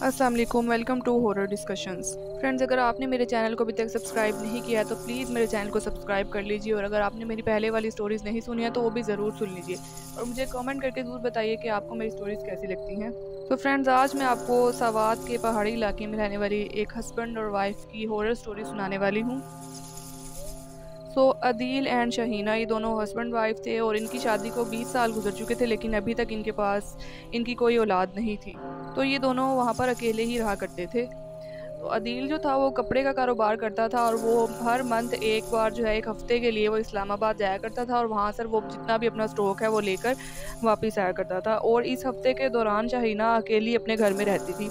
अस्सलाम वालेकुम, welcome to horror discussions. Friends, अगर आपने मेरे चैनल को अभी तक सब्सक्राइब नहीं किया है तो प्लीज़ मेरे चैनल को सब्सक्राइब कर लीजिए, और अगर आपने मेरी पहले वाली स्टोरीज़ नहीं सुनी है तो वो भी ज़रूर सुन लीजिए, और मुझे कमेंट करके ज़रूर बताइए कि आपको मेरी स्टोरीज़ कैसी लगती हैं। तो फ्रेंड्स, आज मैं आपको सावात के पहाड़ी इलाके में रहने वाली एक हस्बैंड और वाइफ की हॉरर स्टोरी सुनाने वाली हूँ। अदील एंड शहीना ये दोनों हस्बैंड वाइफ थे, और इनकी शादी को 20 साल गुजर चुके थे, लेकिन अभी तक इनके पास इनकी कोई औलाद नहीं थी। तो ये दोनों वहाँ पर अकेले ही रहा करते थे। तो अदील जो था वो कपड़े का कारोबार करता था, और वो हर मंथ एक बार जो है, एक हफ्ते के लिए वो इस्लामाबाद जाया करता था, और वहाँ से वो जितना भी अपना स्टॉक है वो लेकर वापस आया करता था। और इस हफ्ते के दौरान शाहीना अकेली अपने घर में रहती थी,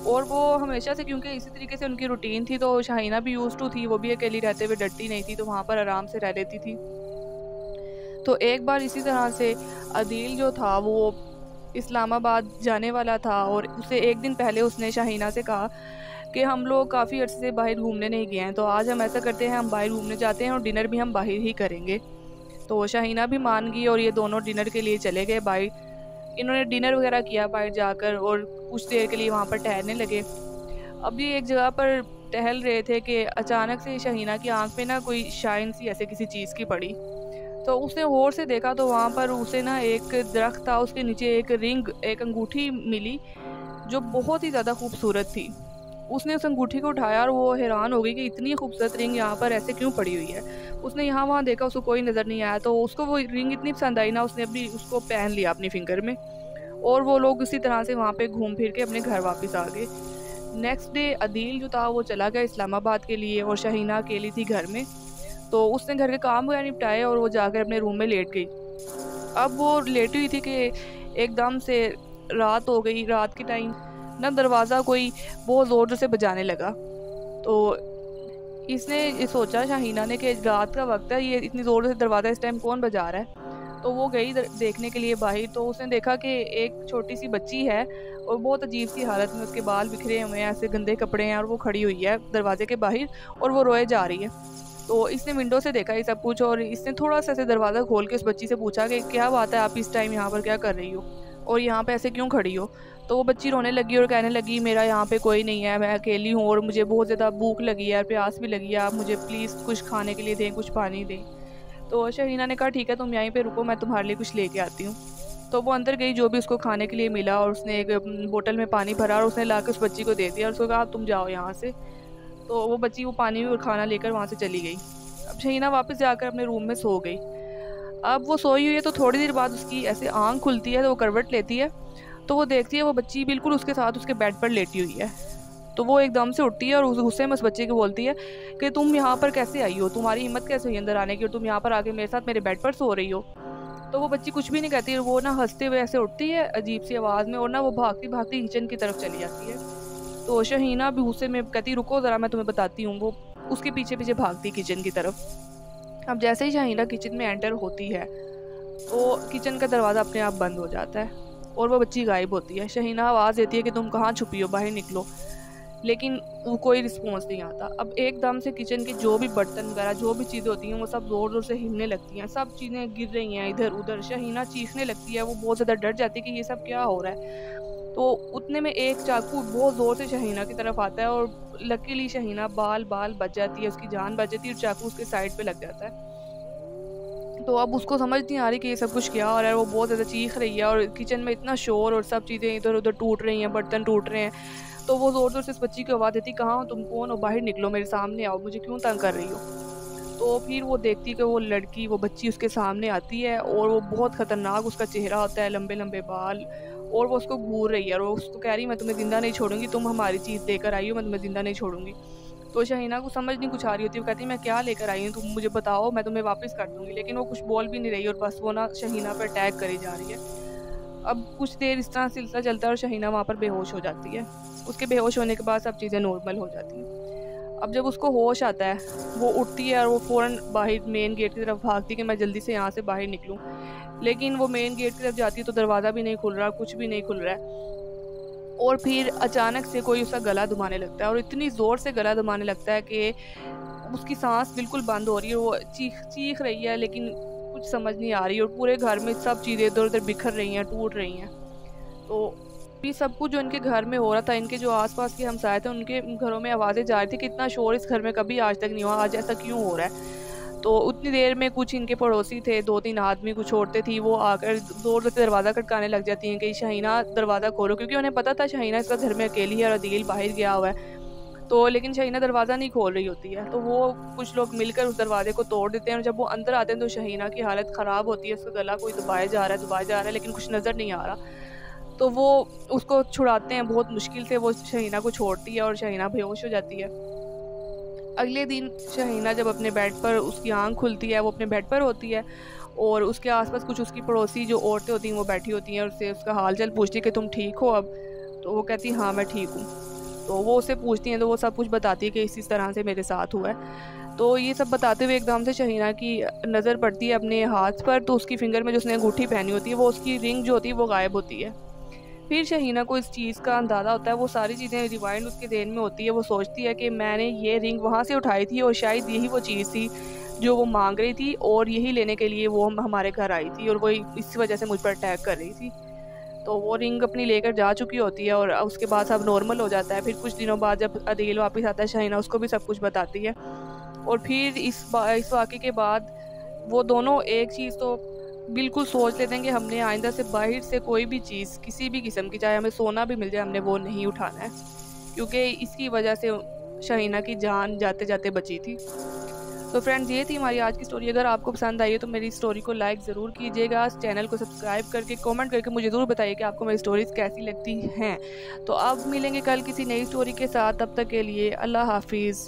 और वो हमेशा से, क्योंकि इसी तरीके से उनकी रूटीन थी, तो शाहीना भी यूज्ड टू थी, वो भी अकेली रहते हुए डरती नहीं थी, तो वहाँ पर आराम से रह लेती थी। तो एक बार इसी तरह से अदील जो था वो इस्लामाबाद जाने वाला था, और उसे एक दिन पहले उसने शाहीना से कहा कि हम लोग काफ़ी अर्से से बाहर घूमने नहीं गए हैं, तो आज हम ऐसा करते हैं, हम बाहर घूमने जाते हैं और डिनर भी हम बाहर ही करेंगे। तो शाहीना भी मान गई, और ये दोनों डिनर के लिए चले गए बाहर। इन्होंने डिनर वगैरह किया बाहर जाकर, और कुछ देर के लिए वहाँ पर ठहरने लगे। अब ये एक जगह पर टहल रहे थे कि अचानक से शाहीना की आंख पे ना कोई शाइन सी ऐसे किसी चीज़ की पड़ी। तो उसने गौर से देखा, तो वहाँ पर उसे ना एक दरख्त था, उसके नीचे एक रिंग, एक अंगूठी मिली जो बहुत ही ज़्यादा खूबसूरत थी। उसने उस अंगूठी को उठाया, और वो हैरान हो गई कि इतनी खूबसूरत रिंग यहाँ पर ऐसे क्यों पड़ी हुई है। उसने यहाँ वहाँ देखा, उसको कोई नज़र नहीं आया, तो उसको वो रिंग इतनी पसंद आई ना, उसने भी उसको पहन लिया अपनी फिंगर में। और वो लोग इसी तरह से वहाँ पे घूम फिर के अपने घर वापस आ गए। नेक्स्ट डे अदील जो था वो चला गया इस्लामाबाद के लिए, और शहीना अकेली थी घर में। तो उसने घर के काम वगैरह निपटाए, और वो जाकर अपने रूम में लेट गई। अब वो लेटी हुई थी कि एकदम से रात हो गई। रात के टाइम ना दरवाज़ा कोई बहुत ज़ोर से बजाने लगा। तो इसने ये सोचा शाहीना ने कि रात का वक्त है, ये इतनी ज़ोर से दरवाज़ा इस टाइम कौन बजा रहा है। तो वो गई देखने के लिए बाहर, तो उसने देखा कि एक छोटी सी बच्ची है, और बहुत अजीब सी हालत में, उसके बाल बिखरे हुए हैं, ऐसे गंदे कपड़े हैं, और वो खड़ी हुई है दरवाजे के बाहर, और वो रोए जा रही है। तो इसने विंडो से देखा ये सब कुछ, और इसने थोड़ा सा ऐसे दरवाज़ा खोल के उस बच्ची से पूछा कि क्या बात है, आप इस टाइम यहाँ पर क्या कर रही हो, और यहाँ पे ऐसे क्यों खड़ी हो। तो वो बच्ची रोने लगी और कहने लगी, मेरा यहाँ पे कोई नहीं है, मैं अकेली हूँ, और मुझे बहुत ज़्यादा भूख लगी है, प्यास भी लगी है, आप मुझे प्लीज़ कुछ खाने के लिए दें, कुछ पानी दें। तो शहीना ने कहा, ठीक है, तुम यहीं पे रुको, मैं तुम्हारे लिए कुछ लेके आती हूँ। तो वो अंदर गई, जो भी उसको खाने के लिए मिला, और उसने एक बोतल में पानी भरा, और उसने ला के उस बच्ची को दे दिया, और उसको कहा, तुम जाओ यहाँ से। तो वो बच्ची वो पानी और खाना लेकर वहाँ से चली गई। अब शहीना वापस जाकर अपने रूम में सो गई। अब वो सोई हुई है, तो थोड़ी देर बाद उसकी ऐसे आँख खुलती है, तो वो करवट लेती है, तो वो देखती है वो बच्ची बिल्कुल उसके साथ उसके बेड पर लेटी हुई है। तो वो एकदम से उठती है, और उस गुस्से में उस बच्चे को बोलती है कि तुम यहाँ पर कैसे आई हो, तुम्हारी हिम्मत कैसे हुई अंदर आने की, और तुम यहाँ पर आके मेरे साथ मेरे बेड पर सो रही हो। तो वो बच्ची कुछ भी नहीं कहती, वो ना हंसते हुए ऐसे उठती है अजीब सी आवाज़ में, और ना वो भागती भागती किचन की तरफ चली जाती है। तो शहीना भी गुस्से में कहती, रुको ज़रा, मैं तुम्हें बताती हूँ। वो उसके पीछे पीछे भागती किचन की तरफ। अब जैसे ही शहीना किचन में एंटर होती है, तो किचन का दरवाज़ा अपने आप बंद हो जाता है, और वो बच्ची गायब होती है। शहीना आवाज़ देती है कि तुम कहाँ छुपी हो, बाहर निकलो, लेकिन वो कोई रिस्पॉन्स नहीं आता। अब एकदम से किचन के जो भी बर्तन वगैरह, जो भी चीज़ें होती हैं, वो सब ज़ोर ज़ोर से हिलने लगती हैं, सब चीज़ें गिर रही हैं इधर उधर। शहीना चीखने लगती है, वो बहुत ज़्यादा डर जाती है कि ये सब क्या हो रहा है। तो उतने में एक चाकू बहुत ज़ोर से शहीना की तरफ आता है, और लकीली शहीना बाल बाल बच जाती है, उसकी जान बच जाती है, और चाकू उसके साइड पे लग जाता है। तो अब उसको समझ नहीं आ रही कि ये सब कुछ क्या हो रहा है। वो बहुत ज़्यादा चीख रही है, और किचन में इतना शोर, और सब चीज़ें इधर उधर टूट रही हैं, बर्तन टूट रहे हैं। तो वो ज़ोर ज़ोर से इस बच्ची को आवाज़ देती, कहाँ हो तुम, कौन हो, बाहर निकलो, मेरे सामने आओ, मुझे क्यों तंग कर रही हो। तो फिर वो देखती कि वो लड़की, वो बच्ची उसके सामने आती है, और वो बहुत ख़तरनाक उसका चेहरा होता है, लंबे लंबे बाल, और वो उसको घूर रही है, और वो उसको कह रही, मैं तुम्हें ज़िंदा नहीं छोड़ूंगी, तुम हमारी चीज़ लेकर आई हो, मैं तुम्हें ज़िंदा नहीं छोड़ूंगी। तो शहीना को समझ नहीं कुछ आ रही होती, वो कहती, मैं क्या लेकर आई हूँ, तुम मुझे बताओ, मैं तुम्हें वापस कर दूंगी। लेकिन वो कुछ बोल भी नहीं रही, और बस वो ना शहीना पर अटैक करी जा रही है। अब कुछ देर इस तरह सिलसिला चलता है, और शहीना वहाँ पर बेहोश हो जाती है। उसके बेहोश होने के बाद सब चीज़ें नॉर्मल हो जाती हैं। अब जब उसको होश आता है, वो उठती है, और वो फ़ौरन बाहर मेन गेट की तरफ भागती है कि मैं जल्दी से यहाँ से बाहर निकलूँ। लेकिन वो मेन गेट की तरफ जाती है, तो दरवाज़ा भी नहीं खुल रहा, कुछ भी नहीं खुल रहा है। और फिर अचानक से कोई उसका गला दबाने लगता है, और इतनी ज़ोर से गला दबाने लगता है कि उसकी सांस बिल्कुल बंद हो रही है। वो चीख चीख रही है, लेकिन कुछ समझ नहीं आ रही, और पूरे घर में सब चीज़ें इधर उधर बिखर रही हैं, टूट रही हैं। तो ये सब कुछ जो इनके घर में हो रहा था, इनके जो आसपास के हमसाए थे उनके घरों में आवाज़ें जा रही थी कि इतना शोर इस घर में कभी आज तक नहीं हुआ, आज ऐसा क्यों हो रहा है। तो उतनी देर में कुछ इनके पड़ोसी थे, 2-3 आदमी कुछ औरतें थी, वो आकर ज़ोर से दरवाज़ा खटकाने लग जाती हैं कि शाहीना दरवाज़ा खोलो, क्योंकि उन्हें पता था शाहीना इसका घर में अकेली है और अदील बाहर गया हुआ है। तो लेकिन शहीना दरवाज़ा नहीं खोल रही होती है, तो वो कुछ लोग मिलकर उस दरवाजे को तोड़ देते हैं और जब वो अंदर आते हैं तो शहीना की हालत ख़राब होती है, उसका गला कोई दबाया जा रहा है लेकिन कुछ नज़र नहीं आ रहा। तो वो उसको छुड़ाते हैं, बहुत मुश्किल से वो शहीना को छोड़ती है और शहीना बेहोश हो जाती है। अगले दिन शहीना जब अपने बेड पर, उसकी आँख खुलती है, वो अपने बेड पर होती है और उसके आसपास कुछ उसकी पड़ोसी जो औरतें होती हैं वो बैठी होती हैं और उससे उसका हाल चाल पूछती है कि तुम ठीक हो अब? तो वो कहती है हाँ मैं ठीक हूँ। तो वो उससे पूछती हैं तो वो सब कुछ बताती है कि इस तरह से मेरे साथ हुआ है। तो ये सब बताते हुए एकदम से शहीना की नज़र पड़ती है अपने हाथ पर, तो उसकी फिंगर में जो उसने अंगूठी पहनी होती है वो उसकी रिंग जो होती है वो गायब होती है। फिर शहीना को इस चीज़ का अंदाज़ा होता है, वो सारी चीज़ें रिवाइंड उसके ज़हन में होती है। वो सोचती है कि मैंने ये रिंग वहाँ से उठाई थी और शायद यही वो चीज़ थी जो वो मांग रही थी और यही लेने के लिए वो हमारे घर आई थी और वो इस वजह से मुझ पर अटैक कर रही थी। तो वो रिंग अपनी लेकर जा चुकी होती है और उसके बाद सब नॉर्मल हो जाता है। फिर कुछ दिनों बाद जब अदील वापस आता है, शहीना उसको भी सब कुछ बताती है और फिर इस वाक़े के बाद वो दोनों एक चीज़ तो बिल्कुल सोच लेते हैं कि हमने आइंदा से बाहर से कोई भी चीज़ किसी भी किस्म की, चाहे हमें सोना भी मिल जाए, हमने वो नहीं उठाना है, क्योंकि इसकी वजह से शहीना की जान जाते जाते बची थी। तो फ्रेंड्स, ये थी हमारी आज की स्टोरी। अगर आपको पसंद आई है तो मेरी स्टोरी को लाइक ज़रूर कीजिएगा, चैनल को सब्सक्राइब करके कमेंट करके मुझे ज़रूर बताइए कि आपको मेरी स्टोरीज़ कैसी लगती हैं। तो अब मिलेंगे कल किसी नई स्टोरी के साथ, तब तक के लिए अल्लाह हाफिज़।